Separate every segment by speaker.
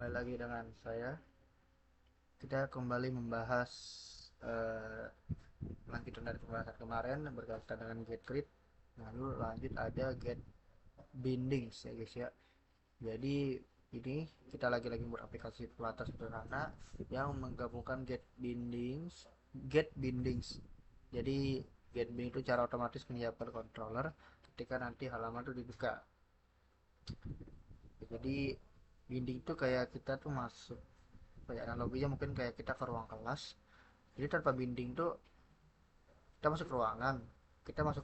Speaker 1: Kembali lagi dengan saya. Kita kembali membahas eh, lanjutan dari pembahasan kemarin berkaitan dengan get grid. Lalu lanjut ada get bindings ya guys ya. Jadi ini kita lagi-lagi beraplikasi Flutter sederhana yang menggabungkan get bindings. Jadi get binding itu cara otomatis menyiapkan controller ketika nanti halaman itu dibuka. Jadi binding itu kayak kita tuh masuk, kayak analoginya mungkin kayak kita ke ruang kelas. Jadi tanpa binding tuh kita masuk ruangan, kita masuk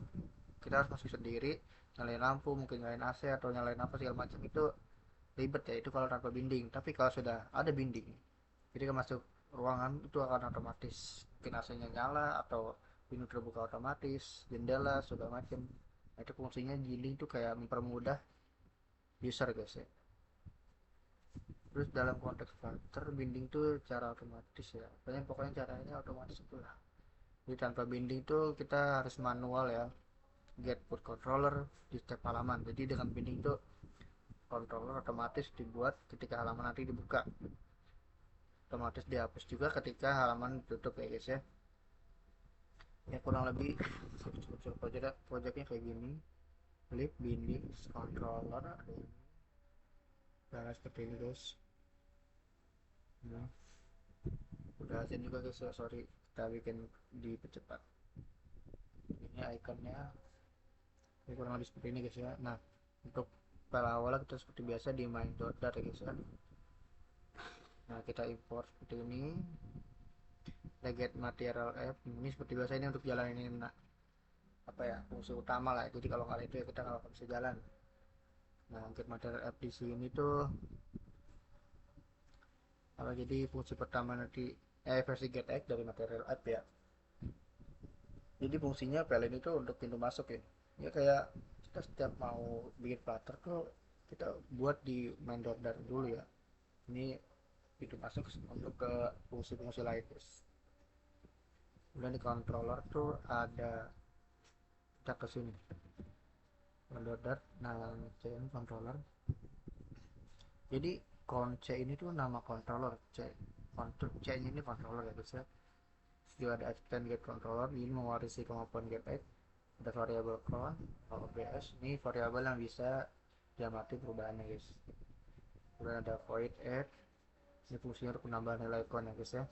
Speaker 1: kita harus masuk sendiri, nyalain lampu, mungkin nyalain AC atau nyalain apa segala macam, itu ribet ya itu kalau tanpa binding. Tapi kalau sudah ada binding, jadi kan masuk ruangan itu akan otomatis, mungkin AC-nya nyala atau pintu terbuka otomatis, jendela segala macam. Nah, itu fungsinya binding tuh kayak mempermudah user guys ya. Terus dalam konteks Flutter binding tuh cara otomatis ya, pokoknya caranya otomatis itulah. Jadi tanpa binding tuh kita harus manual ya, get put controller di setiap halaman. Jadi dengan binding tuh controller otomatis dibuat ketika halaman nanti dibuka, otomatis dihapus juga ketika halaman ditutup ya guys ya. Ya kurang lebih projectnya kayak gini. Flip binding controller dan seperti ini guys. Nah, udah hasil juga guys ya, sorry kita bikin dipercepat. Ini ikonnya, ini kurang lebih seperti ini guys ya. Nah, untuk file awalnya kita seperti biasa di main.dart ya guys ya. Nah, kita import seperti ini. Kita get material app ini seperti biasa, ini untuk jalan ini. Nah, apa ya, fungsi utama lah. Jadi kalau kali itu ya kita nggak bisa jalan. Nah, get material app di sini tuh apa, jadi fungsi pertama nanti versi get app dari material app ya. Jadi fungsinya plugin itu untuk pintu masuk ya. Ya kayak kita setiap mau bikin Flutter tuh kita buat di main.dart dulu ya. Ini pintu masuk untuk ke fungsi-fungsi lain guys. Kemudian di controller tuh ada, kita ke sini main.dart, nah C ini controller. Jadi conc ini tuh nama controller, C nya ini controller ya guys ya. Juga ada extend get controller, ini mewarisi kemampuan get add. Ada variable count, OBS, ini variabel yang bisa diamati perubahannya guys. Kemudian ada void add, ini fungsinya untuk menambah nilai count ya guys ya.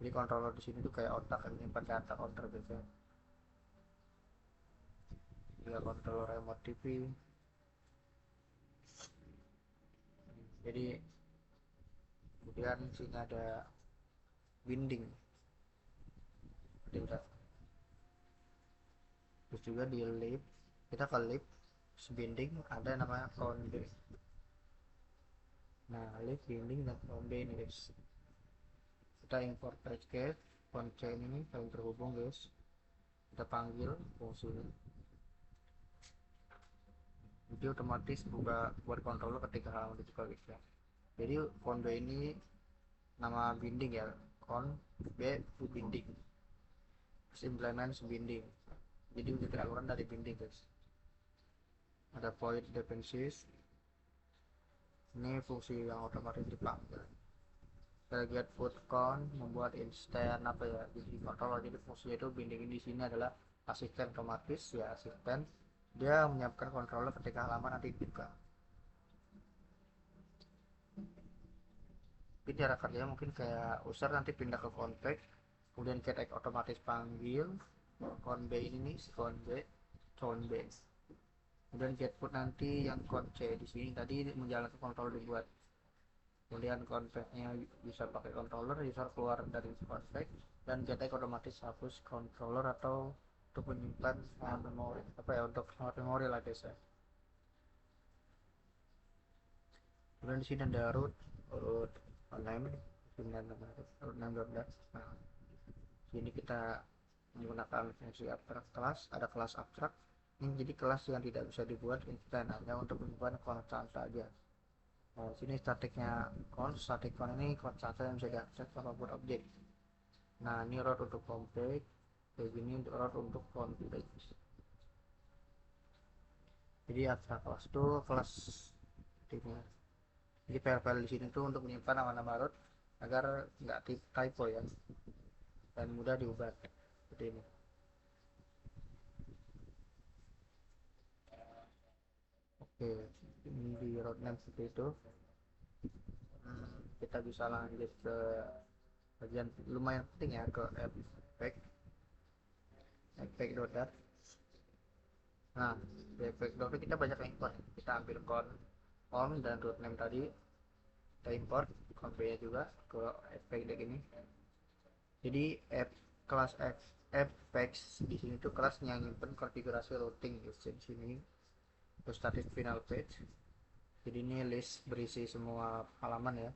Speaker 1: Jadi controller di sini tuh kayak otak yang menyimpan data counter guys ya. Juga controller remote TV. Jadi kemudian sini ada binding, terus juga di lib, kita ke lib binding ada namanya count B. Nah, lib binding dan count B ini guys, kita import package count ini saling terhubung guys, kita panggil fungsinya, jadi otomatis buat controller ketika halaman dibuka guys ya. Jadi count B ini nama binding ya, count B binding, implement binding, jadi udah terlaluan dari binding guys. Ada void dependencies, ini fungsi yang otomatis dipanggil. Get food count membuat instan apa ya, jadi controller. Jadi fungsinya itu binding di sini adalah asisten otomatis ya, asisten dia menyiapkan controller ketika halaman nanti dibuka. Mungkin cara kerjanya mungkin kayak user nanti pindah ke config, kemudian get otomatis panggil count B ini nih, si count B, kemudian get put nanti yang count C di sini tadi menjalankan controller dibuat. Kemudian config-nya bisa pakai controller, user keluar dari config, dan get otomatis hapus controller atau untuk menyimpan memori apa ya, untuk memori lah guys ya. Kemudian di sini ada root name, root name. Nah, sini kita menggunakan fungsi abstrak kelas, ada kelas abstrak ini, jadi kelas yang tidak bisa dibuat instan, hanya untuk menyimpan konstan saja. Nah, sini statiknya static count ini konstan yang bisa diakses apapun objek. Nah, ini root untuk config, kayak gini root untuk config. Jadi abstrak kelas itu kelas ini. Jadi file-file di sini tuh untuk menyimpan nama-nama root agar nggak typo ya, dan mudah diubah seperti ini. Oke, ini di roadmap seperti itu. Kita bisa lanjut ke bagian lumayan penting ya, ke efek.dat. Nah, di efek.dat kita banyak import. Kita ambil con dan rootname tadi, kita import convey juga ke efek.dat ini. Jadi kelas effects di sini tuh kelas yang nyimpen konfigurasi routing di sini. Terus static final page. Jadi ini list berisi semua halaman ya.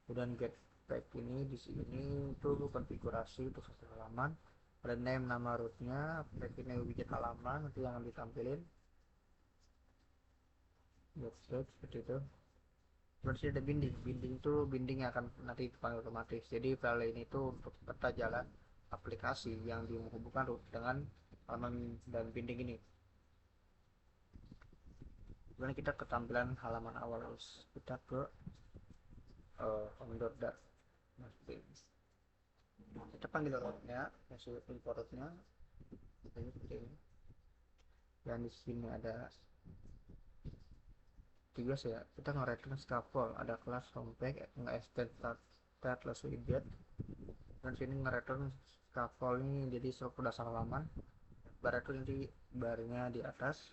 Speaker 1: Kemudian get pack ini di sini itu konfigurasi untuk satu halaman. Ada name nama rootnya, pack ini widget halaman itu yang ditampilin. Get seperti itu. Berarti ada binding itu binding yang akan nanti dipanggil otomatis. Jadi file ini tuh untuk peta jalan aplikasi yang dihubungkan dengan halaman dan binding ini. Kemudian kita ke tampilan halaman awal, kita ke on.dat. Kita panggil rootnya, masuk import rootnya seperti ini. Dan di sini ada tiga ya, kita nge-return scaffold, ada kelas homepage, nge-extend start langsung idiot. Dan sini nge-return scaffold ini jadi struktur dasar halaman. Bar itu nanti barnya di atas,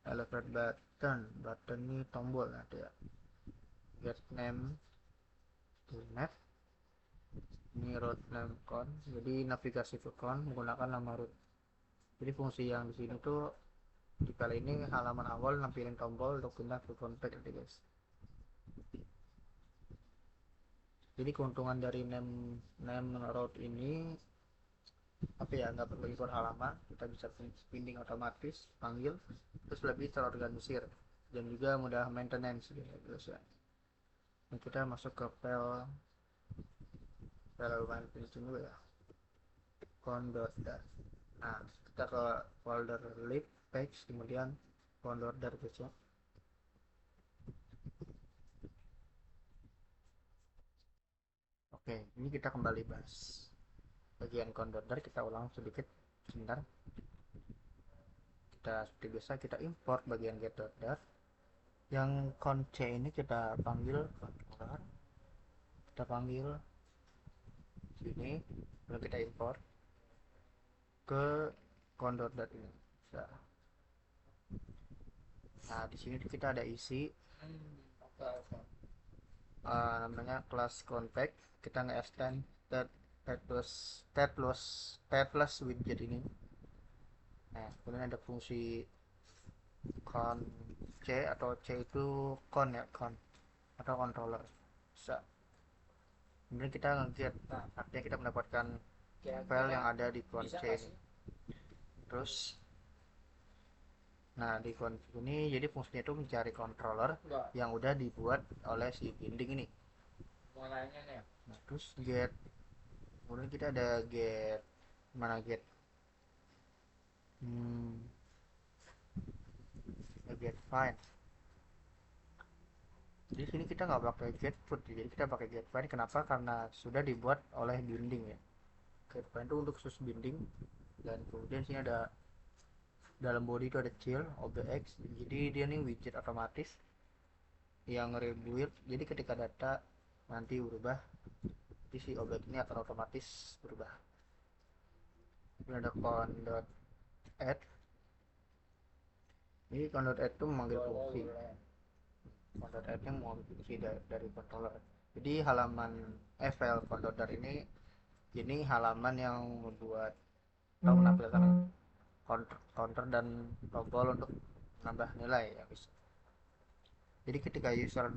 Speaker 1: elevate button ini tombol nanti ya. Get name to nav, ini root name con, jadi navigasi ke con menggunakan nama root. Jadi fungsi yang di sini tuh di kali ini halaman awal nampilin tombol untuk pindah ke contact nanti guys. Jadi keuntungan dari name route ini apa ya, nggak perlu import halaman, kita bisa binding otomatis panggil, terus lebih terorganisir dan juga mudah maintenance gitu ya. Nah, kita masuk ke file lumayan penting dulu ya, con.dat. Nah, kita ke folder lib page, kemudian con.dat guys ya. Oke, ini kita kembali bahas bagian con.dat, kita ulang sedikit sebentar. Kita seperti biasa kita import bagian get.dat. Yang conc ini kita panggil controller, kita panggil sini, lalu kita import ke con.dat ini. Nah, di sini kita ada isi namanya class config, kita nge-extend stateless widget ini. Nah, kemudian ada fungsi con c atau c itu con ya, con atau controller bisa. Kemudian kita nge-get, nah, artinya kita mendapatkan file yang ada di con c ini. Terus nah di config ini jadi fungsinya itu mencari controller yang udah dibuat oleh si binding ini. Nah, terus get, kemudian kita ada get, mana get get find. Di sini kita nggak pakai get put, jadi kita pakai get find. Kenapa? Karena sudah dibuat oleh binding ya. Get find itu untuk khusus binding. Dan kemudian sini ada dalam body itu ada chill obx, jadi dia nih widget otomatis yang rebuild. Jadi ketika data nanti berubah, si objek ini akan otomatis berubah. Ini ada con.add. Ini con.add itu memanggil fungsi. Con.add yang mengambil fungsi dari controller. Jadi halaman file con.add ini halaman yang membuat atau menampilkan counter dan tombol untuk menambah nilai ya bisa. Jadi ketika user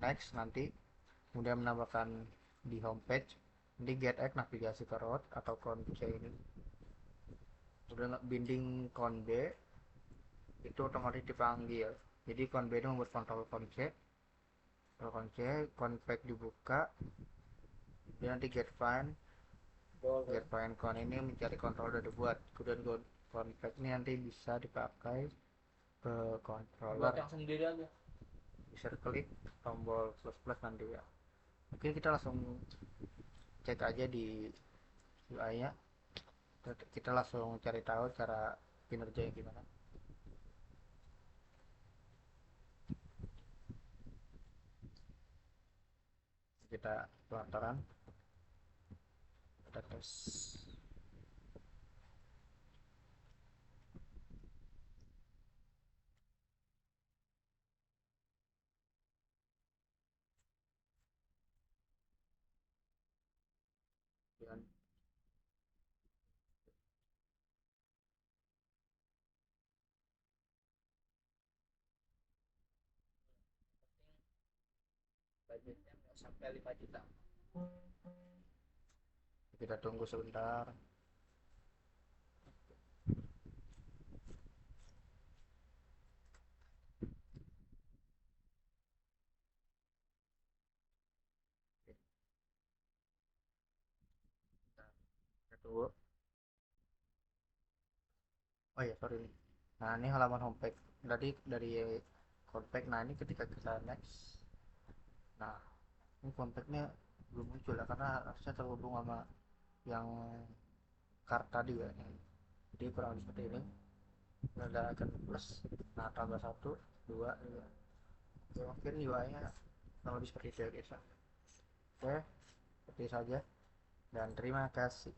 Speaker 1: next nanti kemudian menambahkan di homepage, nanti get X navigasi ke route atau con C ini, kemudian binding con B itu otomatis dipanggil. Jadi con B itu membuat kontrol con C, config dibuka, dan nanti get find con ini mencari kontrol udah dibuat, kemudian config ini nanti bisa dipakai ke controller.
Speaker 2: Buat yang sendiri aja.
Speaker 1: bisa klik tombol plus plus nanti ya. Oke, kita langsung cek aja di UI nya, kita langsung cari tahu cara kinerjanya gimana. Kita pelataran, kita tes. Dan budgetnya nggak sampai 5 juta. Kita tunggu sebentar. Kita tunggu. Oh ya, sorry nih. Nah, ini halaman homepage. Dari homepage. Nah, ini ketika kita next. Nah, ini kontaknya belum muncul ya karena harusnya terhubung sama yang card tadi ya. Jadi kurang lebih seperti ini. Ada icon plus. Nah, tambah satu, dua, tiga. Oke, mungkin UI-nya kurang lebih seperti itu ya guys. Oke, seperti saja dan terima kasih.